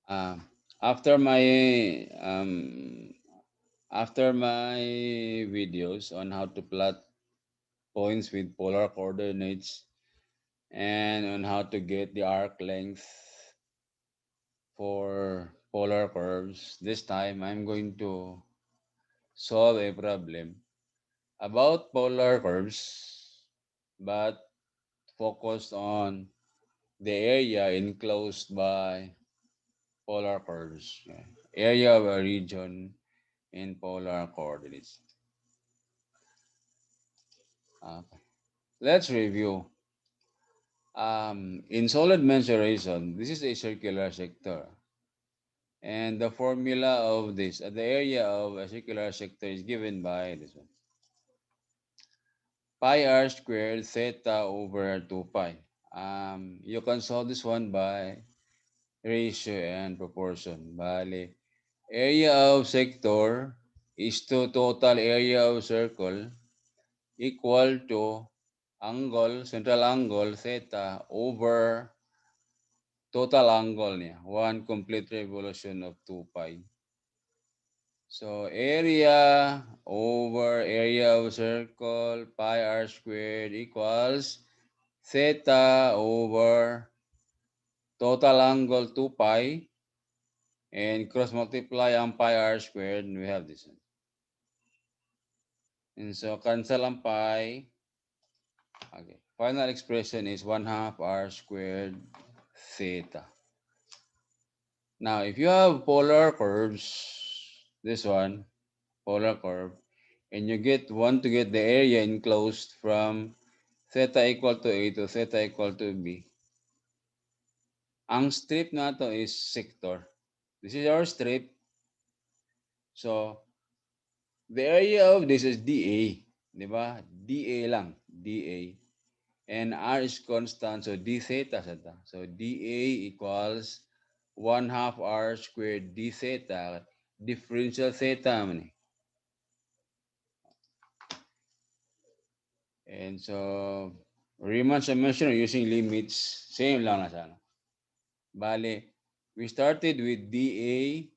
Uh, after my after my videos on how to plot points with polar coordinates and on how to get the arc length for polar curves, this time I'm going to solve a problem about polar curves, but focused on the area enclosed by polar curves. Yeah. Area of a region in polar coordinates. Okay. Let's review. In solid mensuration, this is a circular sector. And the formula of this, the area of a circular sector is given by this one. Pi r squared theta over 2 pi. You can solve this one by ratio and proportion. Bali, area of sector is to total area of circle equal to angle, central angle theta over total angle niya, 1 complete revolution of 2 pi. So area over area of circle pi r squared equals theta over total angle 2 pi and cross multiply ang pi r squared, we have this one. And so cancel ang pi. Okay. Final expression is 1 half r squared theta. Now, if you have polar curves, this one, polar curve, and you want to get the area enclosed from theta equal to A to theta equal to B, ang strip na to is sector. This is our strip. So, the area of this is dA. Di ba? dA lang. dA. And R is constant. So, d theta sa ta. So, dA equals 1 half R squared d theta. Differential theta man eh. And so, Riemann summation using limits, same lang na sana. Bale, we started with dA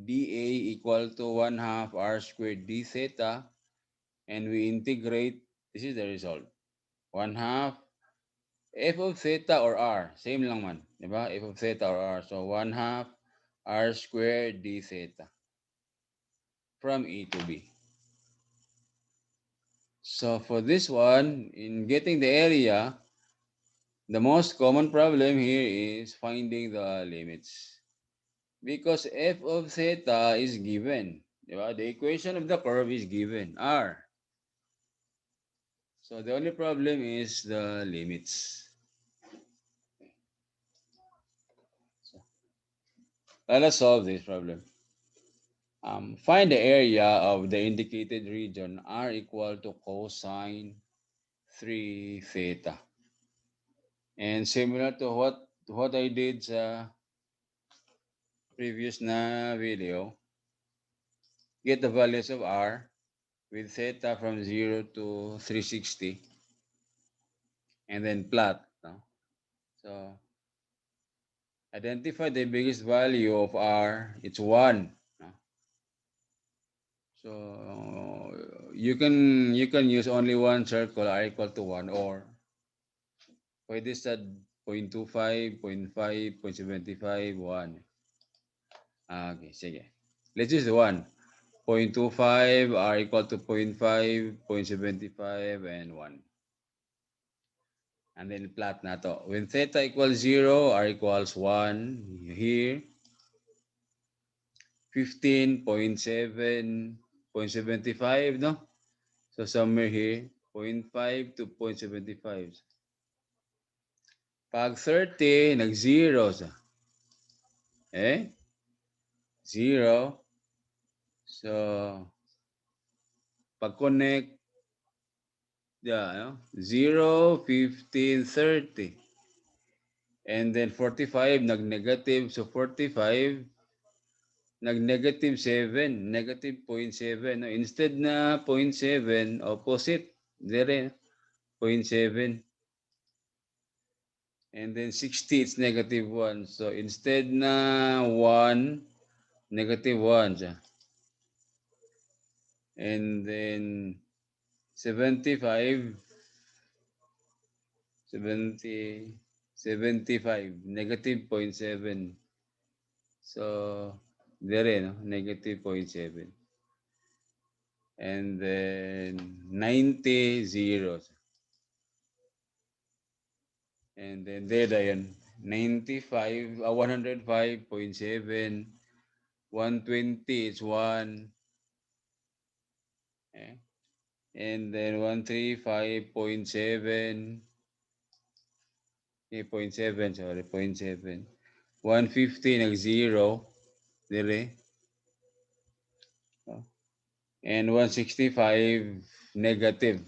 equal to 1 half R squared d theta, and we integrate, this is the result. 1 half f of theta or r, same lang man, di ba? F of theta or r. So 1 half r squared d theta from A to B. So for this one, in getting the area, the most common problem here is finding the limits. Because f of theta is given. Di ba? The equation of the curve is given, r. So the only problem is the limits. So, let us solve this problem. Find the area of the indicated region r equal to cosine 3 theta. And similar to what I did sa previous na video, get the values of r with theta from 0 to 360 and then plot. No? So identify the biggest value of r, it's 1. No? So you can use only one circle r equal to 1 or pwede sa 0.25, 0.5, 0.75, 1. Okay, sige. Let's use the 1. 0.25 r equal to 0.5, 0.75, and 1. And then plot na to. When theta equals 0, r equals 1 here. 15.7, 0.75, no? So somewhere here, 0.5 to 0.75. Pag 30, nag-0 sa. Eh? 0. So, pag-connect, yeah, no? 0, 15, 30. And then 45, nag-negative. So 45, nag-negative 7, negative 0.7. No? Instead na 0.7, opposite. Dire, 0.7. And then 60, it's negative 1. So instead na 1, negative 1 siya. And then 75, 70, 75, negative 0.7. So, there, no? Negative 0.7. And then 90, 0. And then there yun. 95, 105.7. 120 is 1. Eh? And then 135.7. Okay, 0.7, sorry, 0.7. 150 nag-0. Dire. Oh. And 165 negative.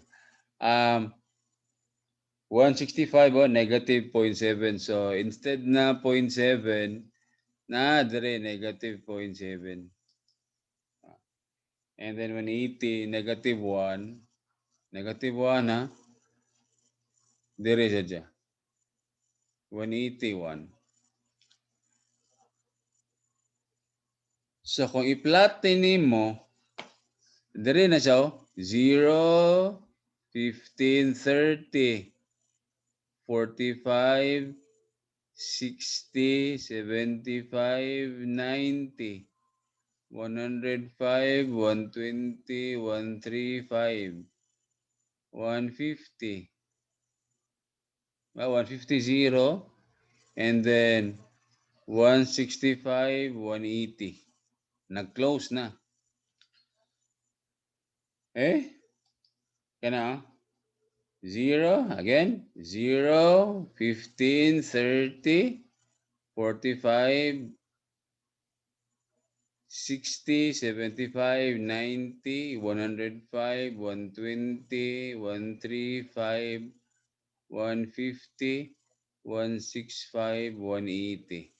165 negative 0.7. So instead na 0.7, na dire negative 0.7. And then 180 negative 1. Negative 1 ha. Dire siya dyan. 181. So kung i-plot mo, dire na siya 0, 15, 30, 45, 60, 75, 90, 105, 120, 135, 150, 150, 0, and then 165, 180. Nag-close na. Eh? Kana 0, again, 0, 15, 30, 45, 60, 75, 90, 105, 120, 135, 150, 165, 180.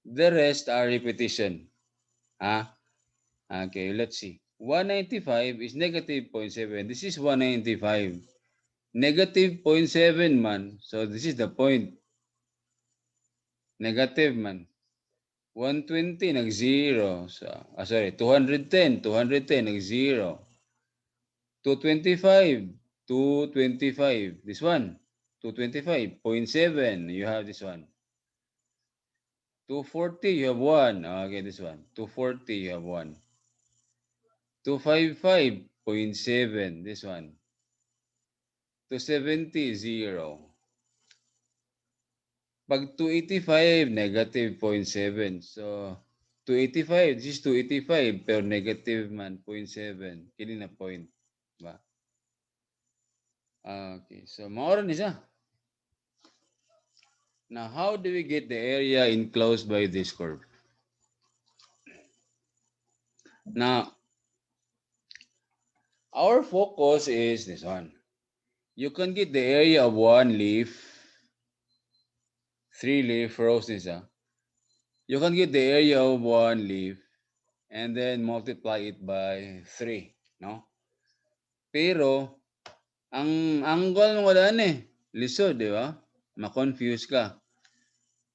The rest are repetition. Ah, okay, let's see. 195 is negative 0.7. This is 195. Negative 0.7 man. So this is the point. Negative man. 120 nag-0. So, sorry, 210. 210 nag-0. 225. 225. This one. 225.7. You have this one. 240, you have 1. Okay, this one. 240, you have 1. 255.7. This one. 270, 0. Pag 285, negative 0.7. So, 285, this is 285, pero negative man, 0.7. Kini na point. Ba? Okay, so maoran ni siya. Now, how do we get the area enclosed by this curve? Now, our focus is this one. You can get the area of one leaf, 3-leaf rows nisa. You can get the area of one leaf and then multiply it by 3, no? Pero, ang angle wala na eh. Lisod, di ba? Ma-confuse ka.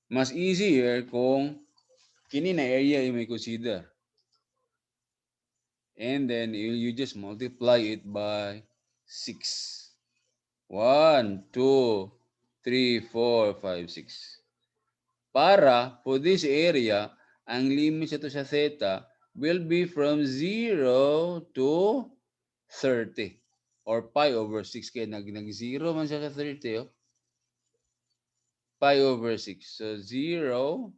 Mas easier kung kini na area you may consider. And then you just multiply it by 6. 1, 2, 3, 4, 5, 6. Para for this area, ang limit ito sa theta will be from 0 to 30 or pi over 6. Kaya nag-0 man siya sa 30. Oh. Pi over 6. So 0,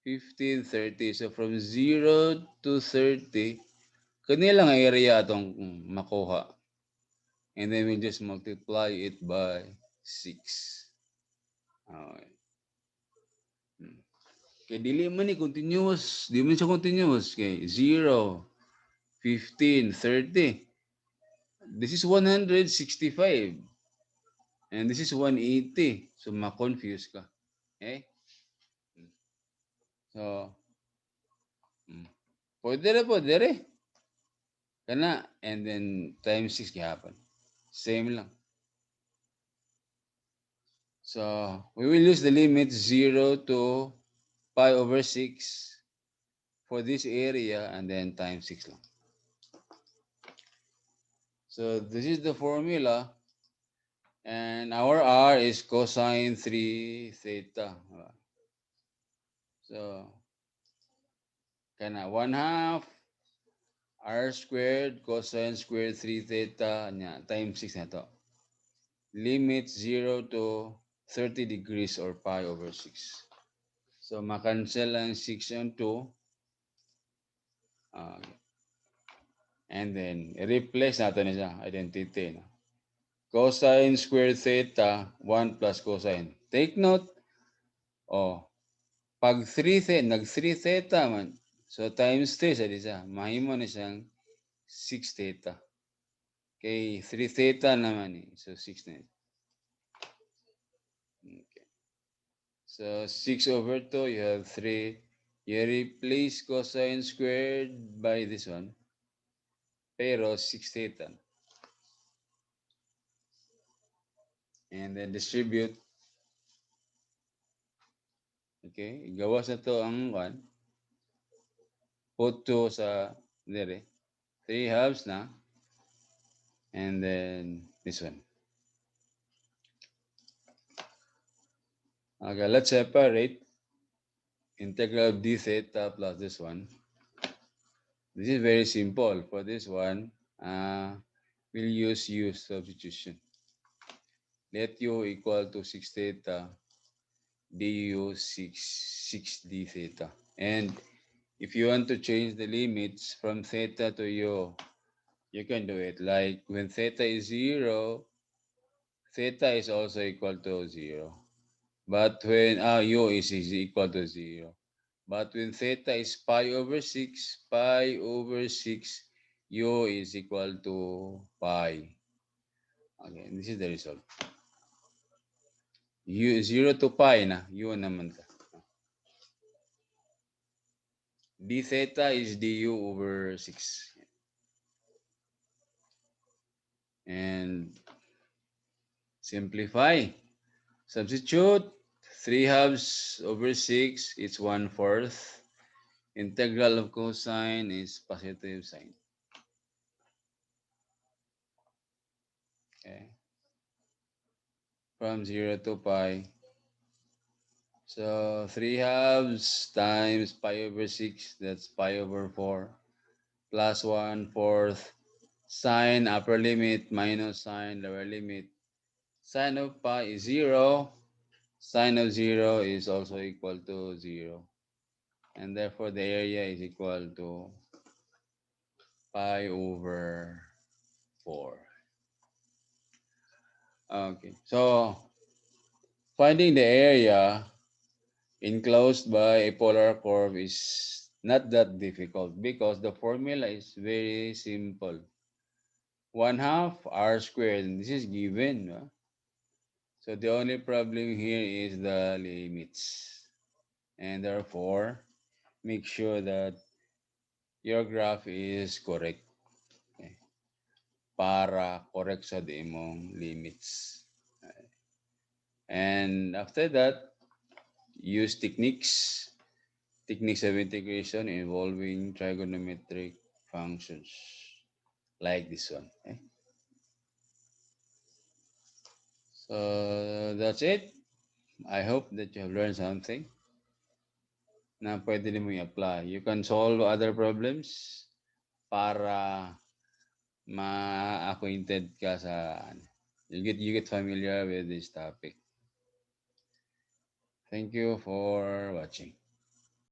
15, 30. So from 0 to 30, kanilang area itong makuha. And then we'll just multiply it by 6. Okay. Kaya dili man ni continuous. Di man siya continuous. Kaya 0, 15, 30. This is 165. And this is 180. So, ma-confuse ka. Okay? So, pwede na po, dire. Kana, and then times 6 gihapon. Same lang. So we will use the limit 0 to pi over 6 for this area and then times 6 lang. So this is the formula and our r is cosine 3 theta. So kana 1 half r squared cosine squared 3 theta nya times 6 na to. Limit 0 to 30 degrees or pi over 6. So makancel ang 6 and 2. Uh, and then replace natin siya identity. No? Cosine squared theta 1 plus cosine. Take note, oh, pag 3 theta, nag 3 theta man. So times 3 sa siya. Mahimo na siyang 6 theta. Okay, 3 theta naman eh. So 6 na. Okay. So 6 over 2, you have 3. You replace cosine squared by this one. Pero 6 theta. And then distribute. Okay, gawas na to ang 1. Put 2 sa dire. 3 halves na. And then this one. Okay, let's separate integral of d theta plus this one. This is very simple. For this one, we'll use u substitution. Let u equal to 6 theta du 6 d theta. And if you want to change the limits from theta to u, you can do it. Like when theta is 0, theta is also equal to 0. But when u is equal to 0. But when theta is pi over 6, u is equal to pi. Okay, this is the result. U 0 to pi na, u naman ka. D theta is du over 6. And simplify. Substitute 3 halves over 6, it's 1/4. Integral of cosine is positive sign. Okay. From 0 to pi. So 3 halves times pi over 6, that's pi over 4, plus 1/4 sine upper limit minus sine lower limit. Sine of pi is 0, sine of 0 is also equal to 0. And therefore the area is equal to pi over 4. Okay, so finding the area enclosed by a polar curve is not that difficult because the formula is very simple. 1 half r squared, and this is given. No? So the only problem here is the limits. And therefore, make sure that your graph is correct. Okay? Para correct sa imong limits. And after that, use techniques of integration involving trigonometric functions like this one. Okay? So that's it. I hope that you have learned something na pwede mo i-apply. You can solve other problems para ma-acquainted ka sa you get familiar with this topic. Thank you for watching.